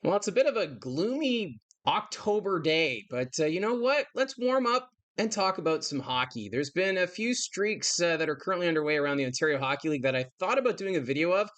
Well, it's a bit of a gloomy October day, but you know what? Let's warm up and talk about some hockey. There's been a few streaks that are currently underway around the Ontario Hockey League that I thought about doing a video of,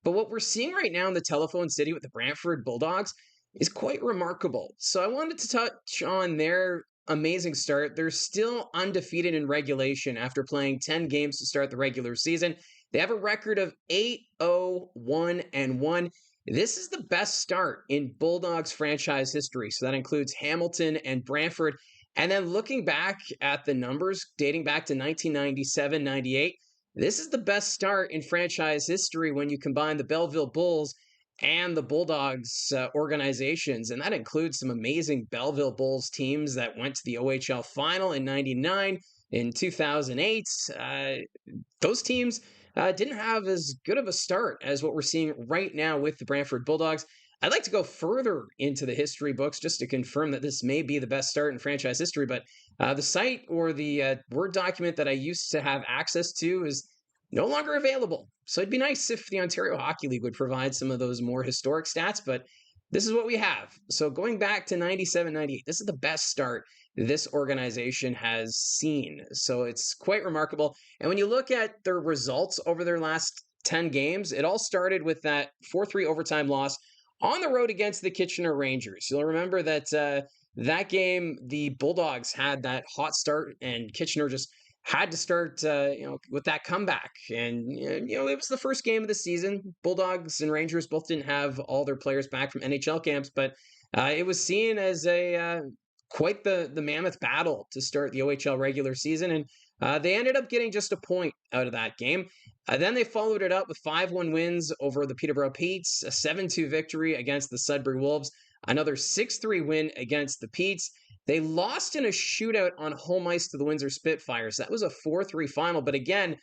but what we're seeing right now in the Telephone City with the Brantford Bulldogs is quite remarkable. So I wanted to touch on their amazing start. They're still undefeated in regulation after playing 10 games to start the regular season. They have a record of 8-0-1-1. This is the best start in Bulldogs franchise history. So that includes Hamilton and Brantford. And then looking back at the numbers dating back to 1997-98, this is the best start in franchise history when you combine the Belleville Bulls and the Bulldogs organizations. And that includes some amazing Belleville Bulls teams that went to the OHL final in 99, in 2008. Those teams didn't have as good of a start as what we're seeing right now with the Brantford Bulldogs. I'd like to go further into the history books just to confirm that this may be the best start in franchise history, but the site or the Word document that I used to have access to is no longer available. So it'd be nice if the Ontario Hockey League would provide some of those more historic stats, but this is what we have. So going back to 97-98, this is the best start this organization has seen. So it's quite remarkable. And when you look at their results over their last 10 games, it all started with that 4-3 overtime loss on the road against the Kitchener Rangers. You'll remember that that game, the Bulldogs had that hot start, and Kitchener just had to start, with that comeback. And it was the first game of the season. Bulldogs and Rangers both didn't have all their players back from NHL camps, but it was seen as a quite the mammoth battle to start the OHL regular season, and they ended up getting just a point out of that game. Then they followed it up with 5-1 wins over the Peterborough Petes, a 7-2 victory against the Sudbury Wolves, another 6-3 win against the Petes. They lost in a shootout on home ice to the Windsor Spitfires. That was a 4-3 final, but again,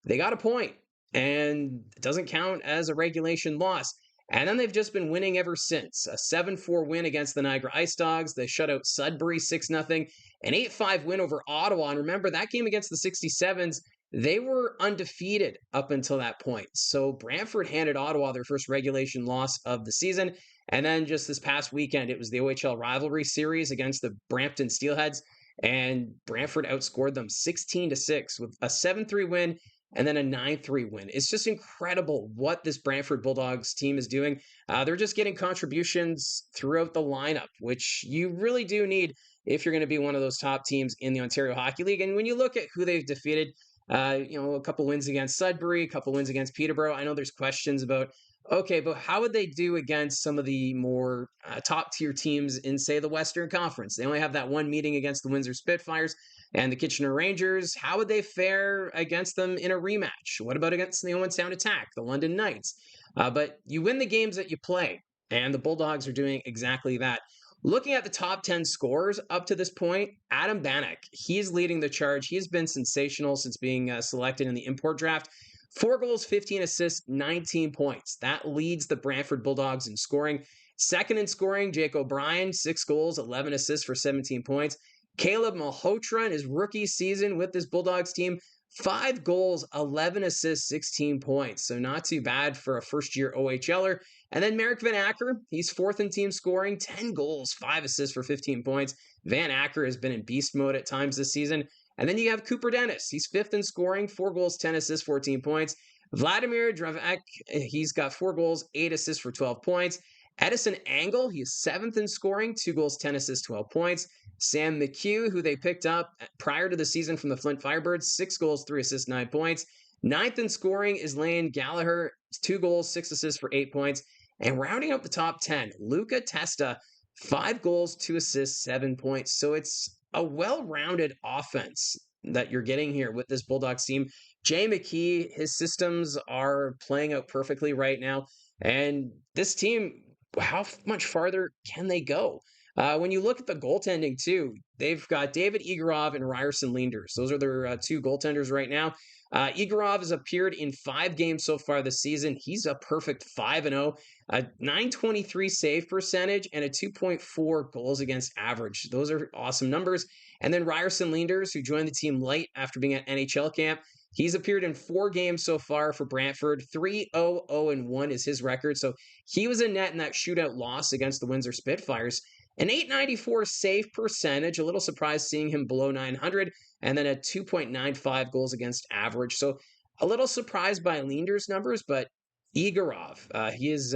they got a point, and it doesn't count as a regulation loss. And then they've just been winning ever since. A 7-4 win against the Niagara Ice Dogs. They shut out Sudbury 6-0. An 8-5 win over Ottawa. And remember, that game against the 67s, they were undefeated up until that point. So Brantford handed Ottawa their first regulation loss of the season. And then just this past weekend, it was the OHL rivalry series against the Brampton Steelheads. And Brantford outscored them 16-6 with a 7-3 win and then a 9-3 win. It's just incredible what this Brantford Bulldogs team is doing. They're just getting contributions throughout the lineup, which you really do need if you're going to be one of those top teams in the Ontario Hockey League. And when you look at who they've defeated, a couple wins against Sudbury, a couple wins against Peterborough. I know there's questions about, okay, but how would they do against some of the more top tier teams in, say, the Western Conference? They only have that one meeting against the Windsor Spitfires and the Kitchener Rangers. How would they fare against them in a rematch? What about against the Owen Sound Attack, the London Knights? But you win the games that you play, and the Bulldogs are doing exactly that. Looking at the top 10 scorers up to this point, Adam Bannock, he's leading the charge. He has been sensational since being selected in the import draft. 4 goals, 15 assists, 19 points. That leads the Brantford Bulldogs in scoring. Second in scoring, Jake O'Brien, 6 goals, 11 assists for 17 points. Caleb Malhotra in his rookie season with this Bulldogs team, 5 goals, 11 assists, 16 points. So not too bad for a first-year OHLer. And then Merrick Van Acker, he's 4th in team scoring, 10 goals, 5 assists for 15 points. Van Acker has been in beast mode at times this season. And then you have Cooper Dennis. He's 5th in scoring, 4 goals, 10 assists, 14 points. Vladimir Dravek, he's got 4 goals, 8 assists for 12 points. Edison Angle, he's 7th in scoring, 2 goals, 10 assists, 12 points. Sam McHugh, who they picked up prior to the season from the Flint Firebirds, 6 goals, 3 assists, 9 points. 9th in scoring is Lane Gallagher, 2 goals, 6 assists for 8 points. And rounding up the top 10, Luca Testa, 5 goals, 2 assists, 7 points. So it's a well-rounded offense that you're getting here with this Bulldogs team. Jay McKee, his systems are playing out perfectly right now. And this team, how much farther can they go? When you look at the goaltending, too, they've got David Igorov and Ryerson Leanders. Those are their 2 goaltenders right now. Igorov has appeared in 5 games so far this season. He's a perfect 5-0, a .923 save percentage, and a 2.4 goals against average. Those are awesome numbers. And then Ryerson Leanders, who joined the team late after being at NHL camp, He's appeared in 4 games so far for Brantford. 3-0-0-1 is his record. So he was in net in that shootout loss against the Windsor Spitfires. An 894 save percentage, a little surprised seeing him below 900, and then a 2.95 goals against average. So a little surprised by Linder's numbers, but Igorov, he is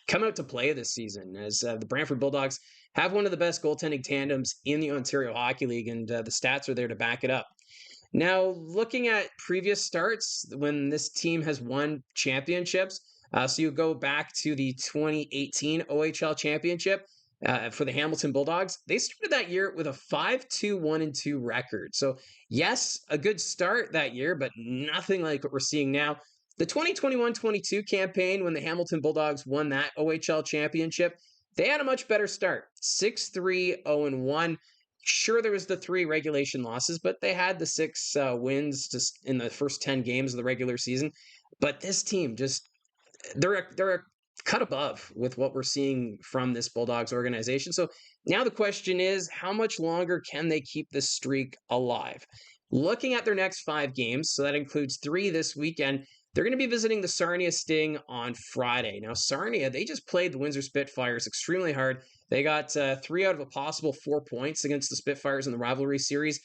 come out to play this season as the Brantford Bulldogs have one of the best goaltending tandems in the Ontario Hockey League, and the stats are there to back it up. Now, looking at previous starts when this team has won championships, so you go back to the 2018 OHL Championship for the Hamilton Bulldogs. They started that year with a 5-2-1-2 record. So, yes, a good start that year, but nothing like what we're seeing now. The 2021-22 campaign, when the Hamilton Bulldogs won that OHL Championship, they had a much better start. 6-3-0-1. Sure, there was the 3 regulation losses, but they had the 6 wins just in the first 10 games of the regular season. But this team just they're a cut above with what we're seeing from this Bulldogs organization. So now the question is, how much longer can they keep this streak alive? Looking at their next 5 games, so that includes 3 this weekend. They're going to be visiting the Sarnia Sting on Friday. Now, Sarnia, they just played the Windsor Spitfires extremely hard. They got 3 out of a possible 4 points against the Spitfires in the rivalry series.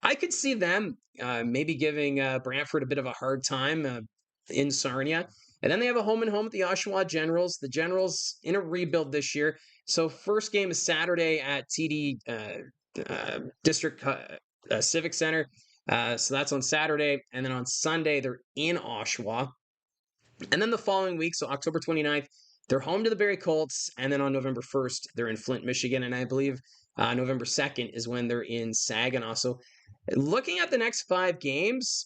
I could see them maybe giving Brantford a bit of a hard time in Sarnia. And then they have a home and home at the Oshawa Generals. The Generals in a rebuild this year. So first game is Saturday at TD District Civic Center. So that's on Saturday. And then on Sunday, they're in Oshawa. And then the following week, so October 29th, they're home to the Barrie Colts. And then on November 1st, they're in Flint, Michigan. And I believe November 2nd is when they're in Saginaw. So looking at the next 5 games,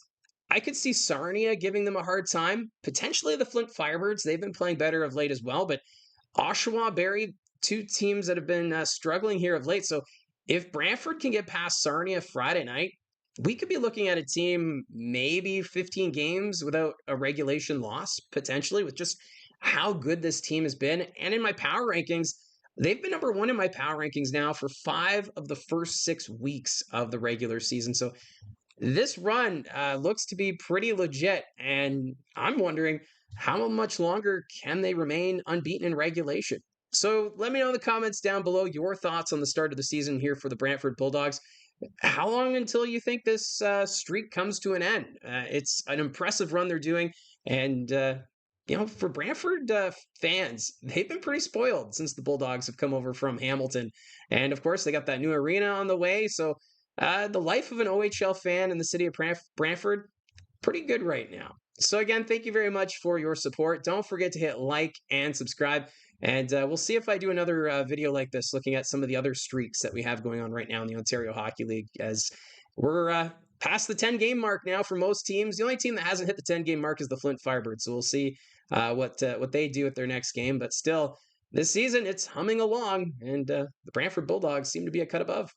I could see Sarnia giving them a hard time. Potentially the Flint Firebirds. They've been playing better of late as well. But Oshawa, Barrie, 2 teams that have been struggling here of late. So if Brantford can get past Sarnia Friday night, we could be looking at a team maybe 15 games without a regulation loss, potentially, with just how good this team has been. And in my power rankings, they've been number 1 in my power rankings now for 5 of the first 6 weeks of the regular season. So this run looks to be pretty legit. And I'm wondering, how much longer can they remain unbeaten in regulation? So let me know in the comments down below your thoughts on the start of the season here for the Brantford Bulldogs. How long until you think this streak comes to an end? It's an impressive run they're doing. And, for Brantford fans, they've been pretty spoiled since the Bulldogs have come over from Hamilton. And, of course, they got that new arena on the way. So the life of an OHL fan in the city of Brantford, pretty good right now. So, again, thank you very much for your support. Don't forget to hit like and subscribe. And we'll see if I do another video like this, looking at some of the other streaks that we have going on right now in the Ontario Hockey League, as we're past the 10-game mark now for most teams. The only team that hasn't hit the 10-game mark is the Flint Firebirds. So we'll see what they do at their next game. But still, this season, it's humming along, and the Brantford Bulldogs seem to be a cut above.